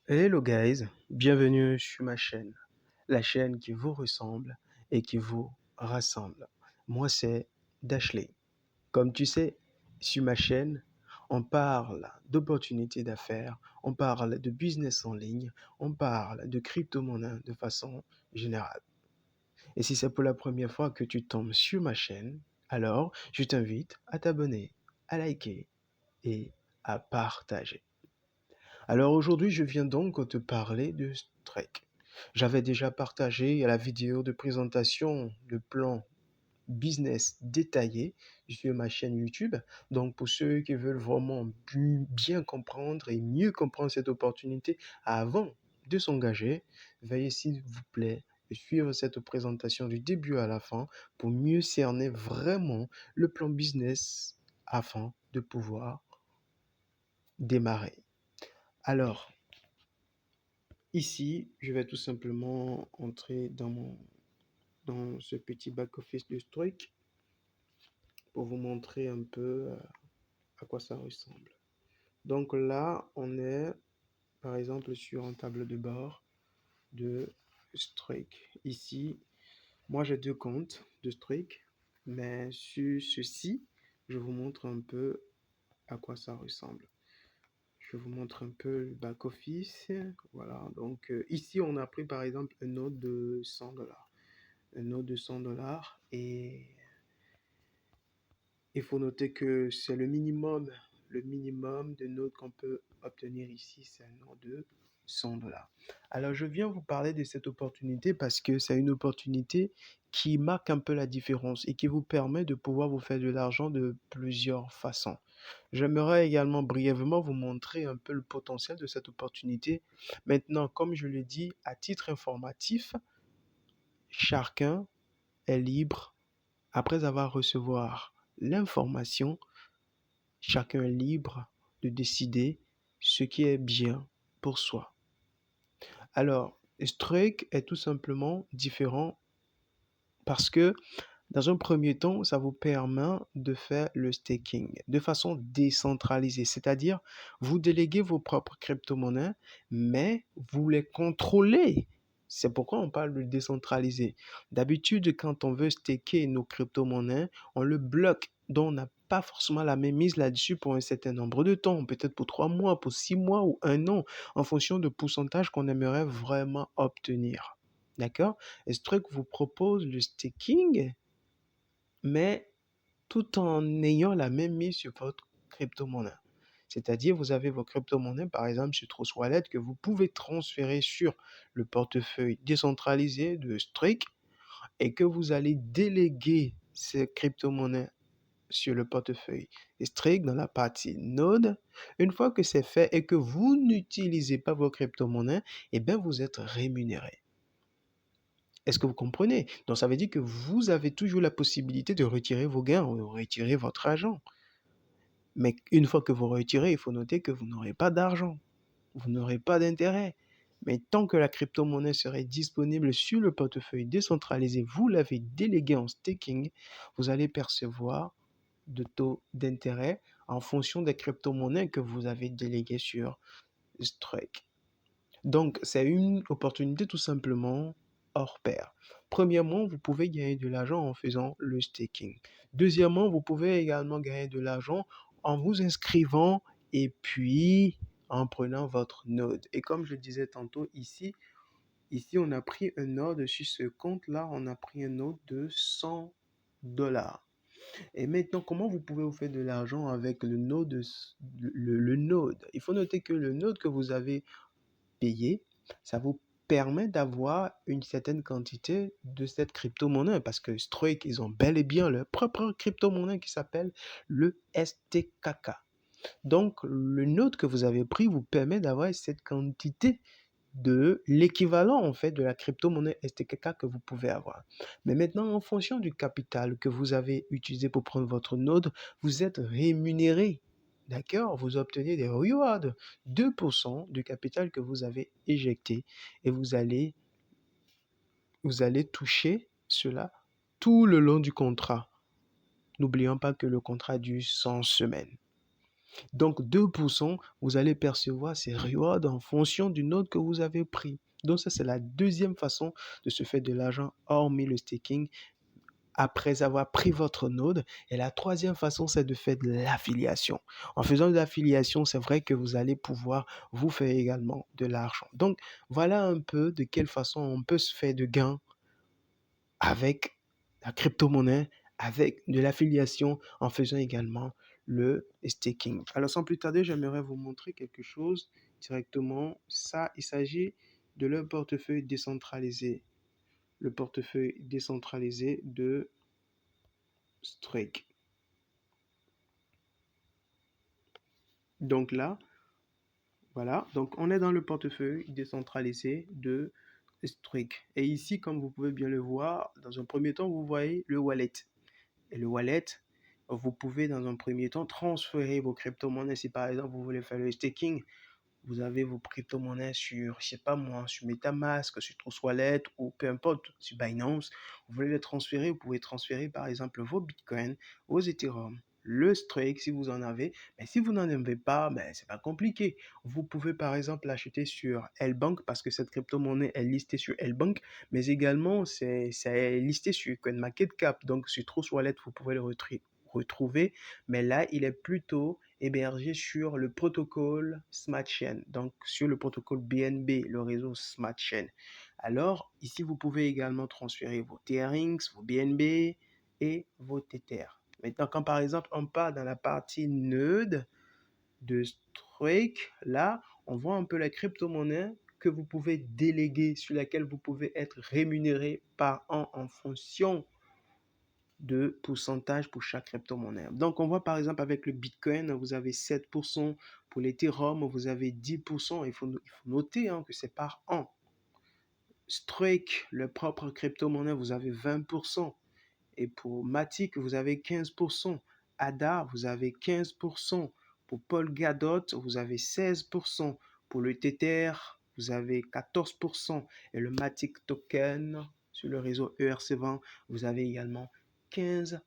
Hello guys, bienvenue sur ma chaîne, la chaîne qui vous ressemble et qui vous rassemble. Moi c'est Dashley. Comme tu sais, sur ma chaîne, on parle d'opportunités d'affaires, on parle de business en ligne, on parle de crypto-monnaie de façon générale. Et si c'est pour la première fois que tu tombes sur ma chaîne, alors je t'invite à t'abonner, à liker et à partager. Alors aujourd'hui, je viens donc te parler de Strike. J'avais déjà partagé la vidéo de présentation, le plan business détaillé sur ma chaîne YouTube. Donc pour ceux qui veulent vraiment bien comprendre et mieux comprendre cette opportunité avant de s'engager, veuillez s'il vous plaît suivre cette présentation du début à la fin pour mieux cerner vraiment le plan business afin de pouvoir démarrer. Alors, ici, je vais tout simplement entrer dans ce petit back-office de Stoic pour vous montrer un peu à quoi ça ressemble. Donc là, on est par exemple sur un tableau de bord de Stoic. Ici, moi j'ai deux comptes de Stoic, mais sur ceci, je vous montre un peu à quoi ça ressemble. Je vous montre un peu le back-office. Voilà, donc ici, on a pris par exemple un note de $100. Un note de $100 et il faut noter que c'est le minimum de notes qu'on peut obtenir ici, c'est un note de $100. Alors je viens vous parler de cette opportunité parce que c'est une opportunité qui marque un peu la différence et qui vous permet de pouvoir vous faire de l'argent de plusieurs façons. J'aimerais également brièvement vous montrer un peu le potentiel de cette opportunité. Maintenant, comme je l'ai dit, à titre informatif, chacun est libre. Après avoir recevoir l'information, chacun est libre de décider ce qui est bien pour soi. Alors, Strike est tout simplement différent parce que dans un premier temps, ça vous permet de faire le staking de façon décentralisée, c'est-à-dire vous déléguez vos propres crypto-monnaies, mais vous les contrôlez. C'est pourquoi on parle de décentralisé. D'habitude, quand on veut staker nos crypto-monnaies, on le bloque. Donc, on n'a pas forcément la même mise là-dessus pour un certain nombre de temps, peut-être pour 3 mois, pour 6 mois ou un an, en fonction du pourcentage qu'on aimerait vraiment obtenir. D'accord? Et Strike vous propose le staking mais tout en ayant la même mise sur votre crypto-monnaie. C'est-à-dire, vous avez vos crypto-monnaies, par exemple, sur Trust Wallet, que vous pouvez transférer sur le portefeuille décentralisé de Strike et que vous allez déléguer ces crypto-monnaies sur le portefeuille Strike dans la partie Node. Une fois que c'est fait et que vous n'utilisez pas vos crypto-monnaies, eh bien, vous êtes rémunéré. Est-ce que vous comprenez? Donc, ça veut dire que vous avez toujours la possibilité de retirer vos gains ou de retirer votre argent. Mais une fois que vous retirez, il faut noter que vous n'aurez pas d'argent. Vous n'aurez pas d'intérêt. Mais tant que la crypto-monnaie serait disponible sur le portefeuille décentralisé, vous l'avez délégué en staking, vous allez percevoir de taux d'intérêt en fonction des crypto-monnaies que vous avez déléguées sur Strike. Donc, c'est une opportunité tout simplement hors pair. Premièrement, vous pouvez gagner de l'argent en faisant le staking. Deuxièmement, vous pouvez également gagner de l'argent en vous inscrivant et puis en prenant votre node. Et comme je disais tantôt ici on a pris un node sur ce compte-là, on a pris un node de $100. Et maintenant, comment vous pouvez vous faire de l'argent avec le node, le node? Il faut noter que le node que vous avez payer, ça vous permet d'avoir une certaine quantité de cette crypto-monnaie parce que Strike, ils ont bel et bien leur propre crypto-monnaie qui s'appelle le STKK. Donc, le node que vous avez pris vous permet d'avoir cette quantité de l'équivalent en fait de la crypto-monnaie STKK que vous pouvez avoir. Mais maintenant, en fonction du capital que vous avez utilisé pour prendre votre node, vous êtes rémunéré. D'accord? Vous obtenez des rewards, 2% du capital que vous avez éjecté et vous allez toucher cela tout le long du contrat. N'oublions pas que le contrat dure 100 semaines. Donc 2%, vous allez percevoir ces rewards en fonction du node que vous avez pris. Donc ça, c'est la deuxième façon de se faire de l'argent hormis le staking après avoir pris votre node. Et la troisième façon, c'est de faire de l'affiliation. En faisant de l'affiliation, c'est vrai que vous allez pouvoir vous faire également de l'argent. Donc, voilà un peu de quelle façon on peut se faire de gains avec la crypto-monnaie, avec de l'affiliation, en faisant également le staking. Alors, sans plus tarder, j'aimerais vous montrer quelque chose directement. Ça, il s'agit de leur portefeuille décentralisé. Le portefeuille décentralisé de Strike. Donc là, voilà. Donc on est dans le portefeuille décentralisé de Strike. Et ici, comme vous pouvez bien le voir, dans un premier temps, vous voyez le wallet. Et le wallet, vous pouvez dans un premier temps transférer vos crypto-monnaies. Si par exemple vous voulez faire le staking, vous avez vos crypto-monnaies sur, je sais pas moi, sur MetaMask, sur Trust Wallet ou peu importe, sur Binance. Vous voulez les transférer, vous pouvez transférer par exemple vos Bitcoin, vos Ethereum, le Strike si vous en avez. Mais si vous n'en avez pas, ben, c'est pas compliqué. Vous pouvez par exemple l'acheter sur L-Bank parce que cette crypto-monnaie est listée sur L-Bank, mais également c'est listé sur CoinMarketCap. Donc sur Trust Wallet, vous pouvez le retrouver, mais là, il est plutôt hébergé sur le protocole Smart Chain, donc sur le protocole BNB, le réseau Smart Chain. Alors, ici, vous pouvez également transférer vos TRX, vos BNB et vos Tether. Maintenant, quand par exemple, on part dans la partie node de Strike, là, on voit un peu la crypto-monnaie que vous pouvez déléguer, sur laquelle vous pouvez être rémunéré par an en fonction de pourcentage pour chaque crypto-monnaie. Donc, on voit par exemple avec le Bitcoin, vous avez 7%, pour l'Ethereum, vous avez 10%. Il faut noter que c'est par an. Strike, le propre crypto-monnaie, vous avez 20%. Et pour Matic, vous avez 15%. ADA, vous avez 15%. Pour Polkadot, vous avez 16%. Pour le Tether, vous avez 14%. Et le Matic Token sur le réseau ERC20, vous avez également 15%.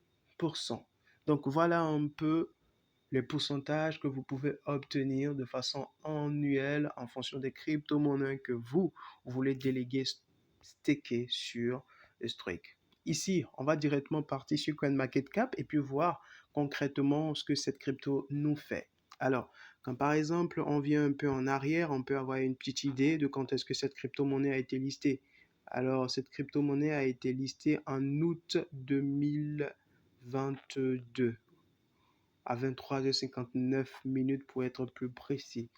Donc voilà un peu les pourcentages que vous pouvez obtenir de façon annuelle en fonction des crypto-monnaies que vous voulez déléguer, staker sur le Strike. Ici, on va directement partir sur CoinMarketCap et puis voir concrètement ce que cette crypto nous fait. Alors, quand par exemple on vient un peu en arrière, on peut avoir une petite idée de quand est-ce que cette crypto-monnaie a été listée. Alors, cette crypto-monnaie a été listée en août 2022 à 23h59 pour être plus précis.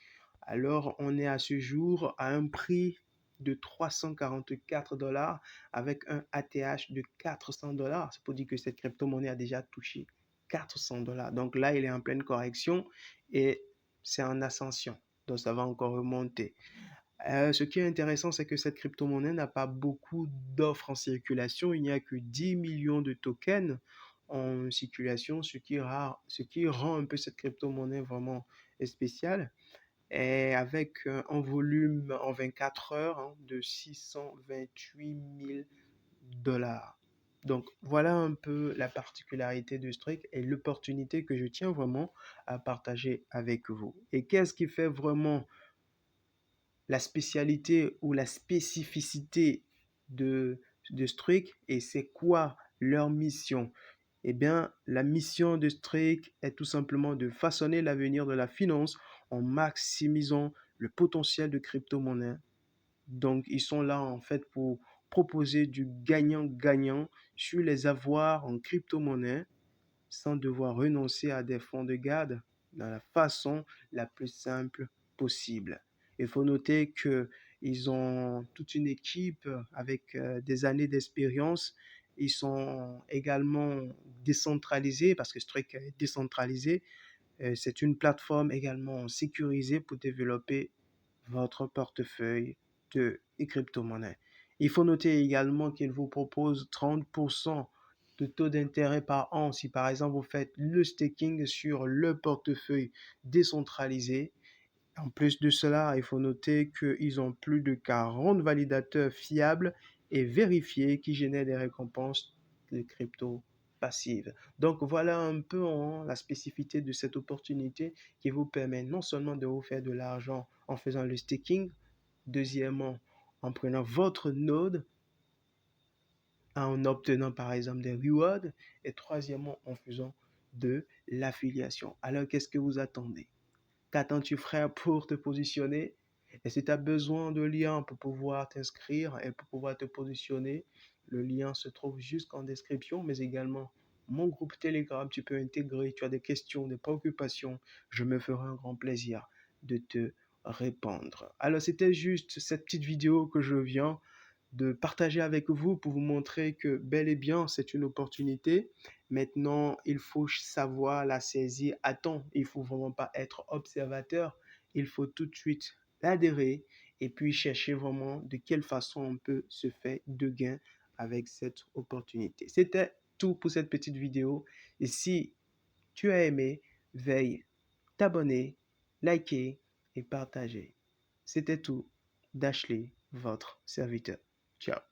Alors, on est à ce jour à un prix de 344 dollars avec un ATH de 400 dollars. C'est pour dire que cette crypto-monnaie a déjà touché 400 dollars. Donc là, il est en pleine correction et c'est en ascension. Donc ça va encore remonter. Ce qui est intéressant, c'est que cette crypto-monnaie n'a pas beaucoup d'offres en circulation. Il n'y a que 10 millions de tokens en circulation, ce qui rend un peu cette crypto-monnaie vraiment spéciale. Et avec un volume en 24 heures de 628 000 dollars. Donc voilà un peu la particularité de Strike et l'opportunité que je tiens vraiment à partager avec vous. Et qu'est-ce qui fait vraiment la spécialité ou la spécificité de Strike et c'est quoi leur mission? Eh bien, la mission de Strike est tout simplement de façonner l'avenir de la finance en maximisant le potentiel de crypto-monnaie. Donc, ils sont là en fait pour proposer du gagnant-gagnant sur les avoirs en crypto-monnaie sans devoir renoncer à des fonds de garde dans la façon la plus simple possible. Il faut noter qu'ils ont toute une équipe avec des années d'expérience. Ils sont également décentralisés parce que Strike est décentralisé. C'est une plateforme également sécurisée pour développer votre portefeuille de crypto-monnaies. Il faut noter également qu'il vous propose 30% de taux d'intérêt par an si par exemple vous faites le staking sur le portefeuille décentralisé. En plus de cela, il faut noter qu'ils ont plus de 40 validateurs fiables et vérifiés qui génèrent des récompenses de crypto passive. Donc voilà un peu la spécificité de cette opportunité qui vous permet non seulement de vous faire de l'argent en faisant le staking, deuxièmement, en prenant votre node, en obtenant par exemple des rewards, et troisièmement, en faisant de l'affiliation. Alors, qu'est-ce que vous attendez? Qu'attends-tu, frère, pour te positionner? Et si tu as besoin de liens pour pouvoir t'inscrire et pour pouvoir te positionner, le lien se trouve jusqu'en description, mais également mon groupe Telegram, tu peux intégrer, tu as des questions, des préoccupations, je me ferai un grand plaisir de te répondre. Alors, c'était juste cette petite vidéo que je viens de partager avec vous pour vous montrer que bel et bien, c'est une opportunité. Maintenant, il faut savoir la saisir à temps. Il ne faut vraiment pas être observateur. Il faut tout de suite adhérer et puis chercher vraiment de quelle façon on peut se faire de gains avec cette opportunité. C'était tout pour cette petite vidéo. Et si tu as aimé, veille t'abonner, liker et partager. C'était tout d'Ashley, votre serviteur. Ciao.